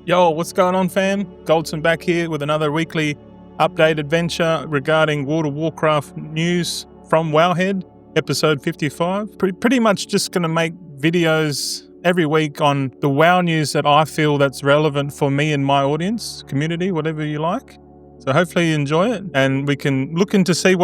Yo, what's going on, fam? Goldzen back here with another weekly update adventure regarding World of Warcraft news from Wowhead, episode 55. Pretty much just going to make videos every week on the WoW news that I feel that's relevant for me and my audience, community, whatever you like. So hopefully you enjoy it, and we can look into see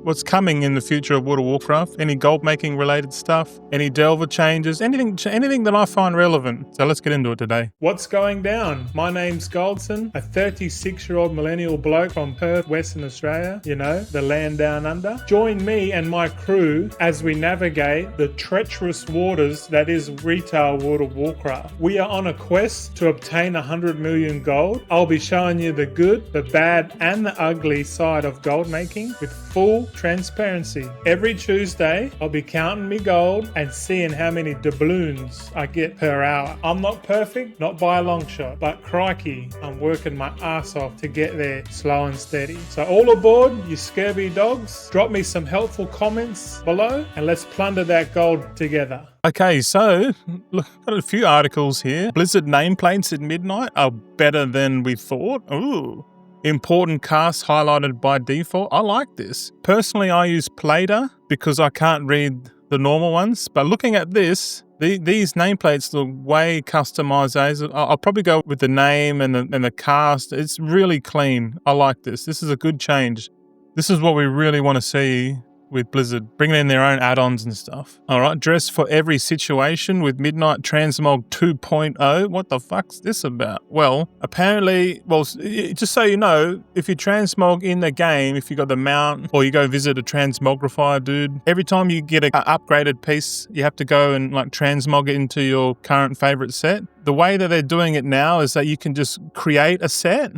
what's coming in the future of World of Warcraft, any gold making related stuff, any delver changes, anything that I find relevant. So let's get into it today. What's going down? My name's Goldzen, a 36-year-old millennial bloke from Perth, Western Australia, you know, the land down under. Join me and my crew as we navigate the treacherous waters that is retail World of Warcraft. We are on a quest to obtain 100 million gold. I'll be showing you the good, the bad, and the ugly side of gold making with full transparency. Every Tuesday, I'll be counting me gold and seeing how many doubloons I get per hour. I'm not perfect, not by a long shot, but crikey, I'm working my ass off to get there slow and steady. So all aboard, you scurvy dogs. Drop me some helpful comments below and let's plunder that gold together. Okay, so look, got a few articles here. Blizzard nameplates at midnight are better than we thought. Ooh. Important casts highlighted by default. I like this. Personally, I use Plater because I can't read the normal ones. But looking at this, these nameplates look way customized. I'll probably go with the name and the cast. It's really clean. I like this. This is a good change. This is what we really want to see with Blizzard, bringing in their own add-ons and stuff. All right, dress for every situation with Midnight Transmog 2.0. What the fuck's this about? Well, apparently, just so you know, if you transmog in the game, if you got the mount or you go visit a transmogrifier dude, every time you get an upgraded piece, you have to go and like transmog it into your current favorite set. The way that they're doing it now is that you can just create a set,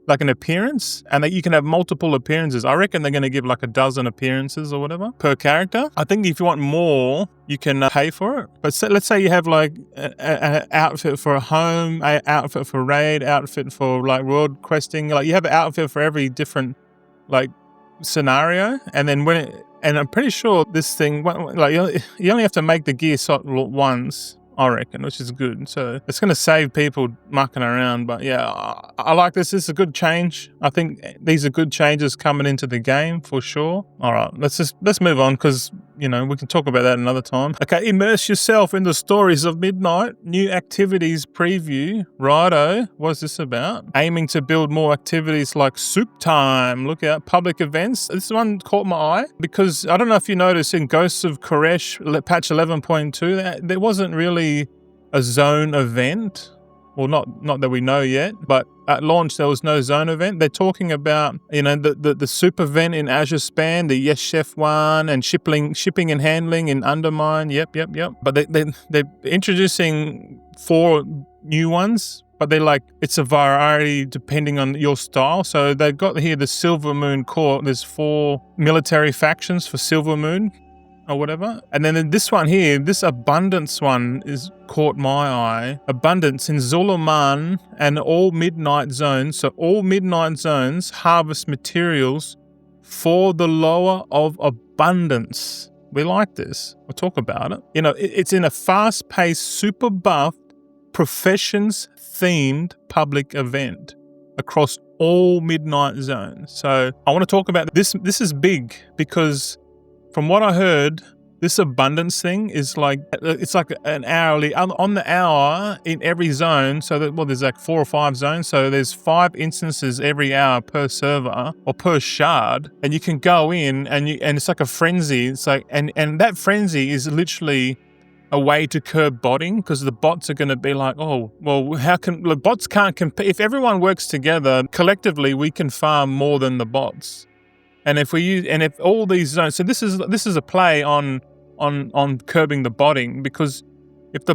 like an appearance, and that you can have multiple appearances. I reckon they're going to give like a dozen appearances or whatever per character. I think if you want more, you can pay for it. But let's say you have like an outfit for a home, an outfit for raid, outfit for like world questing. Like you have an outfit for every different like scenario, and then and I'm pretty sure this thing, like you only have to make the gear once, I reckon, which is good. So it's going to save people mucking around. But yeah, I like this. This is a good change. I think these are good changes coming into the game for sure. All right, let's move on because, you know, we can talk about that another time. Okay, immerse yourself in the stories of Midnight. New activities preview. Righto, what's this about? Aiming to build more activities like soup time. Look out, public events. This one caught my eye because I don't know if you noticed in Ghosts of Koresh patch 11.2, there wasn't really a zone event. Well, not that we know yet, but at launch there was no zone event. They're talking about, you know, the soup event in Azure Span, the Yes Chef one, and shipping and handling in Undermine. Yep. But they're introducing 4 new ones, but they're like, it's a variety depending on your style. So they've got here the Silver Moon Court. There's 4 military factions for Silver Moon or whatever. And then this one here, this Abundance one is caught my eye. Abundance in Zuluman and all midnight zones. So all midnight zones harvest materials for the lower of abundance. We like this. We'll talk about it. You know, it's in a fast-paced, super buffed, professions-themed public event across all midnight zones. So I want to talk about this. This is big because from what I heard, this abundance thing is like, it's like an hourly, on the hour in every zone. So that, there's like 4 or 5 zones. So there's 5 instances every hour per server or per shard. And you can go in and it's like a frenzy. It's like, and that frenzy is literally a way to curb botting because the bots are going to be like, oh, well, the bots can't compete. If everyone works together, collectively, we can farm more than the bots. And if all these zones, so this is a play on curbing the botting, because if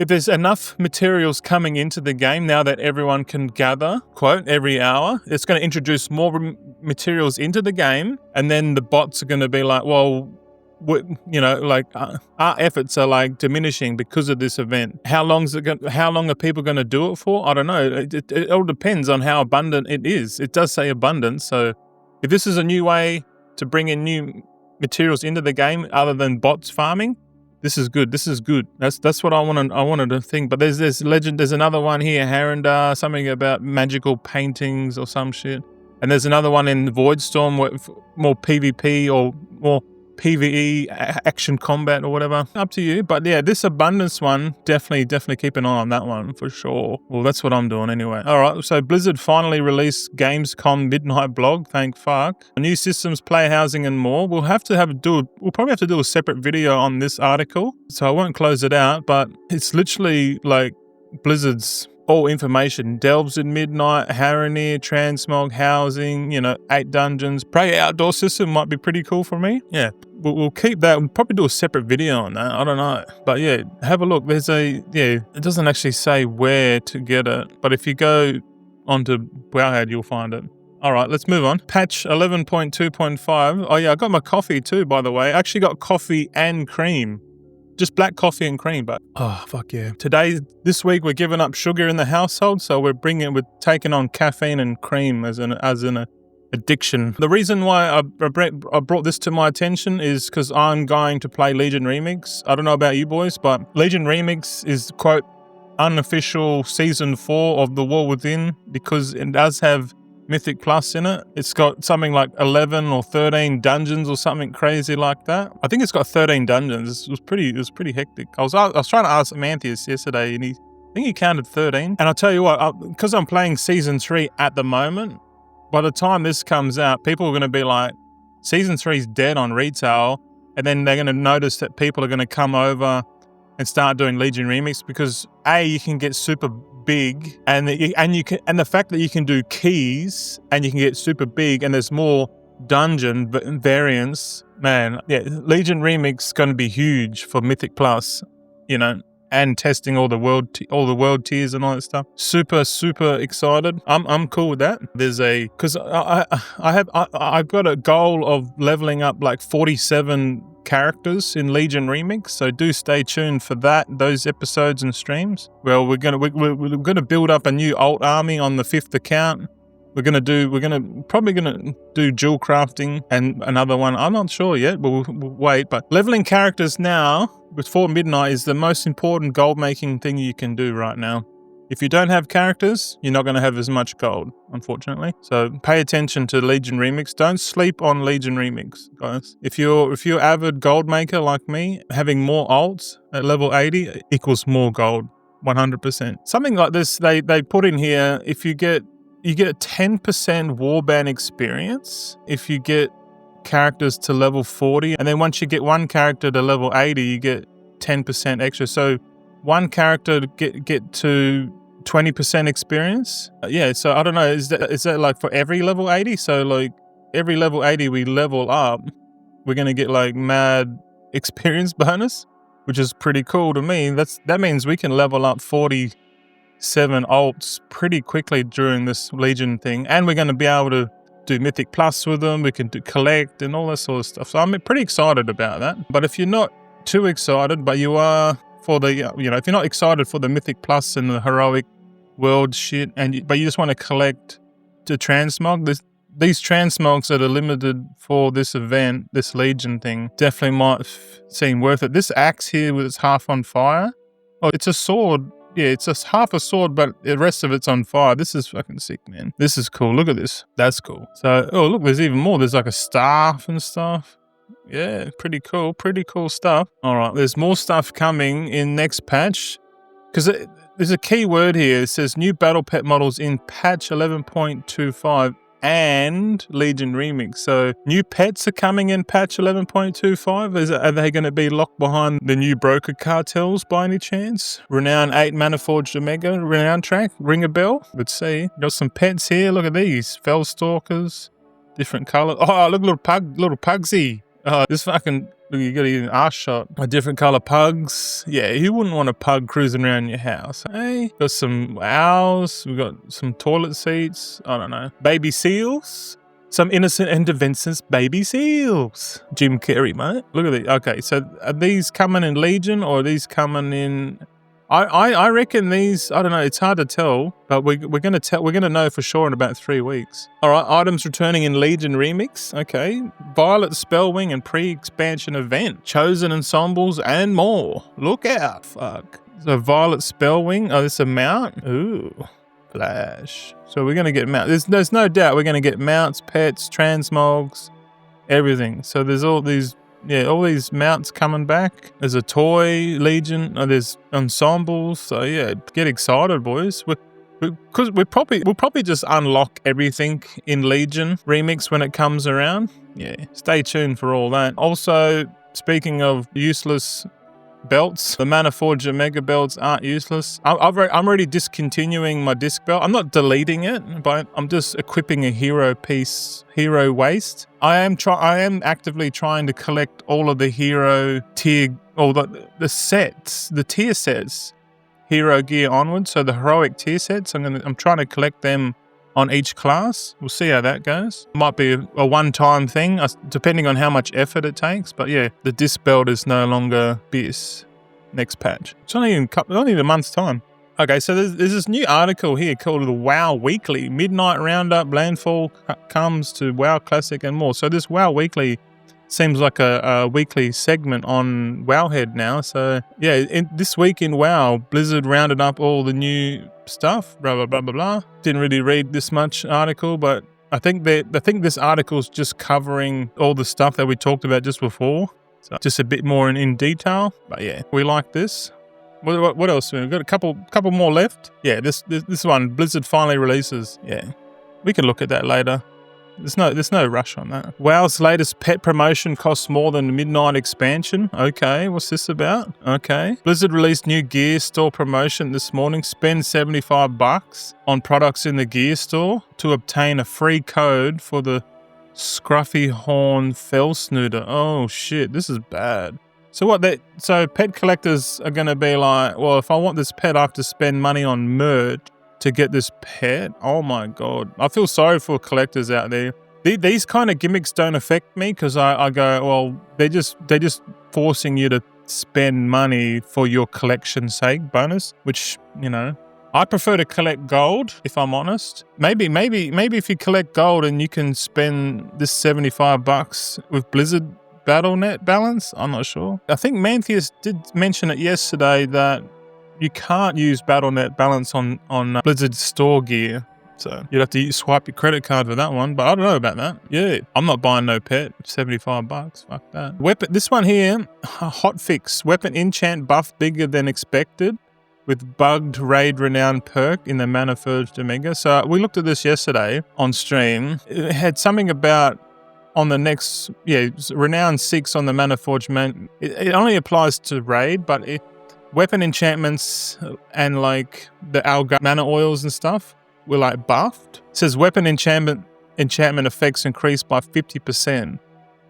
there's enough materials coming into the game now that everyone can gather, quote, every hour, it's going to introduce more materials into the game, and then the bots are going to be like, well, you know, like our efforts are like diminishing because of this event. How long are people going to do it for? I don't know. It all depends on how abundant it is. It does say abundant, so if this is a new way to bring in new materials into the game other than bots farming, This is good. This is good. That's what I wanted to think. But there's this legend. There's another one here, Harandar, something about magical paintings or some shit. And there's another one in Voidstorm, more PvP or more PvE action combat or whatever. Up to you. But yeah, this abundance one, definitely keep an eye on that one for sure. Well, that's what I'm doing anyway. All right, so Blizzard finally released Gamescom Midnight blog. Thank fuck. New systems, play housing, and more. We'll probably have to do a separate video on this article, so I won't close it out. But it's literally like Blizzard's all information. Delves in Midnight, Haranir, Transmog, housing, 8 dungeons. Prey outdoor system might be pretty cool for me. Yeah, we'll keep that. We'll probably do a separate video on that. I don't know. But yeah, have a look. It doesn't actually say where to get it. But if you go onto Wowhead, you'll find it. All right, let's move on. Patch 11.2.5. Oh yeah, I got my coffee too, by the way. I actually got coffee and cream. Just black coffee and cream, but oh fuck yeah. This week we're giving up sugar in the household, so we're taking on caffeine and cream as an addiction. The reason why I brought this to my attention is because I'm going to play Legion Remix. I don't know about you boys, but Legion Remix is, quote, unofficial season 4 of The War Within, because it does have Mythic Plus in it. It's got something like 11 or 13 dungeons or something crazy like that. I think it's got 13 dungeons. It was pretty hectic. I was trying to ask Amantheus yesterday, and I think he counted 13. And I'll tell you what, because I'm playing Season 3 at the moment, by the time this comes out, people are going to be like, Season 3 is dead on retail, and then they're going to notice that people are going to come over and start doing Legion Remix because you can get super big, and the fact that you can do keys and you can get super big, and there's more dungeon variants, man. Yeah, Legion Remix is going to be huge for Mythic Plus, and testing all the world tiers and all that stuff. Super excited. I'm cool with that. Because I've got a goal of leveling up like 47 characters in Legion Remix, so do stay tuned for those episodes and streams. Well, we're gonna build up a new alt army on the 5th account. We're probably gonna do dual crafting and another one. I'm not sure yet, but we'll wait. But leveling characters now before Midnight is the most important gold making thing you can do right now. If you don't have characters, you're not going to have as much gold, unfortunately. So pay attention to Legion Remix. Don't sleep on Legion Remix, guys. If you're avid gold maker like me, having more alts at level 80 equals more gold, 100%. Something like this, they put in here, if you get a 10% warband experience if you get characters to level 40, and then once you get one character to level 80, you get 10% extra. So one character to get to 20% experience. So I don't know, is that like for every level 80? So like every level 80 we level up, we're going to get like mad experience bonus, which is pretty cool to me. That means we can level up 47 alts pretty quickly during this Legion thing, and we're going to be able to do Mythic Plus with them. We can do collect and all that sort of stuff. So I'm pretty excited about that. But if you're not too excited, but you are for the, if you're not excited for the Mythic Plus and the heroic world shit, but you just want to collect the transmog, these transmogs that are limited for this event, this Legion thing, definitely might seem worth it. This axe here with its half on fire, it's a sword. Yeah, it's just half a sword, but the rest of it's on fire. This is fucking sick, man. This is cool. Look at this. That's cool. So, look, there's even more. There's like a staff and stuff. Yeah, pretty cool. Pretty cool stuff. All right, there's more stuff coming in next patch. Because there's a key word here. It says new battle pet models in patch 11.25 and Legion Remix. So new pets are coming in patch 11.25. Are they going to be locked behind the new broker cartels by any chance? Renown 8 Maniforged Omega, Renown track, ring a bell. Let's see. Got some pets here. Look at these. Fellstalkers, different color. Oh, look, little pugsy. This fucking, you got an arse shot. Different color pugs. Yeah, who wouldn't want a pug cruising around your house? Hey, got some owls. We got some toilet seats. I don't know. Baby seals. Some innocent and defenseless baby seals. Jim Carrey, mate. Look at these. Okay, so are these coming in Legion or are these coming in? I reckon these, I don't know, it's hard to tell, but we're gonna know for sure in about 3 weeks. Alright, items returning in Legion Remix, okay. Violet Spellwing and pre-expansion event, chosen ensembles and more. Look out, fuck. So Violet Spellwing, oh, this is a mount? Ooh, flash. So we're gonna get mounts. There's no doubt we're gonna get mounts, pets, transmogs, everything. So there's all these mounts coming back. There's a toy Legion. There's ensembles. So yeah, get excited, boys. Because we'll probably just unlock everything in Legion Remix when it comes around. Yeah, stay tuned for all that. Also, speaking of useless belts, the Mana Forger Mega Belts aren't useless. I'm already discontinuing my disc belt. I'm not deleting it, but I'm just equipping a hero piece, hero waste. I am actively trying to collect all of the hero tier, or the sets, the tier sets, hero gear onwards. So the heroic tier sets, I'm trying to collect them on each class. We'll see how that goes. Might be a one-time thing, depending on how much effort it takes. But yeah, the disc belt is no longer BIS next patch. It's only in a month's time. Okay, so there's this new article here called the WoW Weekly. Midnight Roundup, Landfall comes to WoW Classic and more. So this WoW Weekly seems like a weekly segment on Wowhead now. So yeah, this week in WoW, Blizzard rounded up all the new stuff, blah, blah, blah, blah, blah. Didn't really read this much article, but I think this article's just covering all the stuff that we talked about just before. So just a bit more in detail. But yeah, we like this. What else? We've got a couple more left. Yeah, this one, Blizzard finally releases. Yeah, we can look at that later. There's no rush on that. WoW's latest pet promotion costs more than the Midnight expansion. Okay, what's this about? Okay. Blizzard released new gear store promotion this morning. Spend $75 on products in the gear store to obtain a free code for the Scruffy Horn Fell Snooter. Oh shit, this is bad. So so pet collectors are gonna be like, well, if I want this pet, I have to spend money on merch to get this pet. Oh my god, I feel sorry for collectors out there. These kind of gimmicks don't affect me because I go, well, they're just forcing you to spend money for your collection's sake bonus, which, you know, I prefer to collect gold, if I'm honest. Maybe if you collect gold and you can spend this $75 with Blizzard Battle.net balance, I'm not sure. I think Mantheus did mention it yesterday that you can't use Battle.net balance on Blizzard store gear. So you'd have to swipe your credit card for that one, but I don't know about that. Yeah, I'm not buying no pet. $75, fuck that. Weapon, this one here, hotfix. Weapon enchant buff bigger than expected with bugged raid renown perk in the Mana Forged Omega. So we looked at this yesterday on stream. It had something about on the next, renown 6 on the Mana Forged man. It only applies to raid, but weapon enchantments and like the Alga mana oils and stuff were like buffed. It says weapon enchantment effects increased by 50%.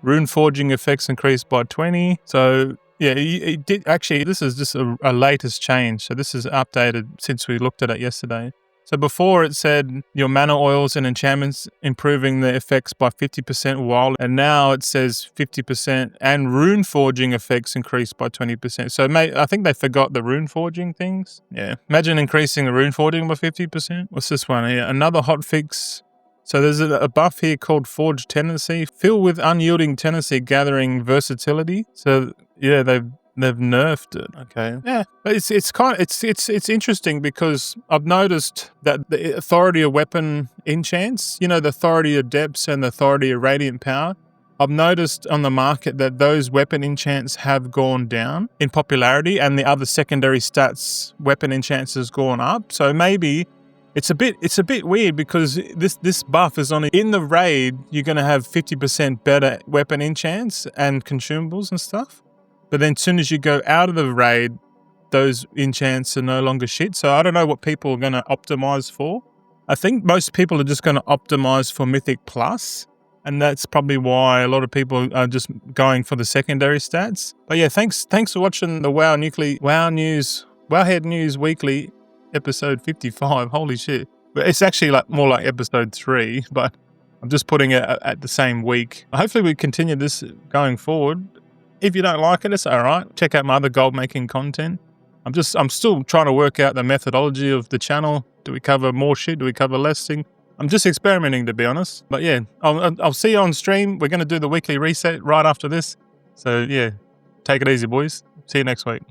Rune forging effects increased by 20%. So yeah, it did actually. This is just a latest change. So this is updated since we looked at it yesterday. So before it said your mana oils and enchantments improving the effects by 50% while, and now it says 50% and rune forging effects increased by 20%. So I think they forgot the rune forging things. Yeah. Imagine increasing the rune forging by 50%. What's this one here? Another hotfix. So there's a buff here called Forged Tendency. Fill with unyielding tendency gathering versatility. So yeah, they've nerfed it. Okay. Yeah. But it's interesting because I've noticed that the authority of weapon enchants, the authority of depths and the authority of radiant power, I've noticed on the market that those weapon enchants have gone down in popularity and the other secondary stats weapon enchants has gone up. So maybe it's a bit weird because this buff is only in the raid, you're going to have 50% better weapon enchants and consumables and stuff. But then as soon as you go out of the raid, those enchants are no longer shit. So I don't know what people are going to optimize for. I think most people are just going to optimize for Mythic Plus. And that's probably why a lot of people are just going for the secondary stats. But yeah, thanks for watching the Wowhead News Weekly episode 55. Holy shit. But it's actually more like episode 3, but I'm just putting it at the same week. Hopefully we continue this going forward. If you don't like it, it's all right. Check out my other gold making content. I'm still trying to work out the methodology of the channel. Do we cover more shit? Do we cover less thing? I'm just experimenting, to be honest. But yeah, I'll see you on stream. We're going to do the weekly reset right after this. So yeah, take it easy, boys. See you next week.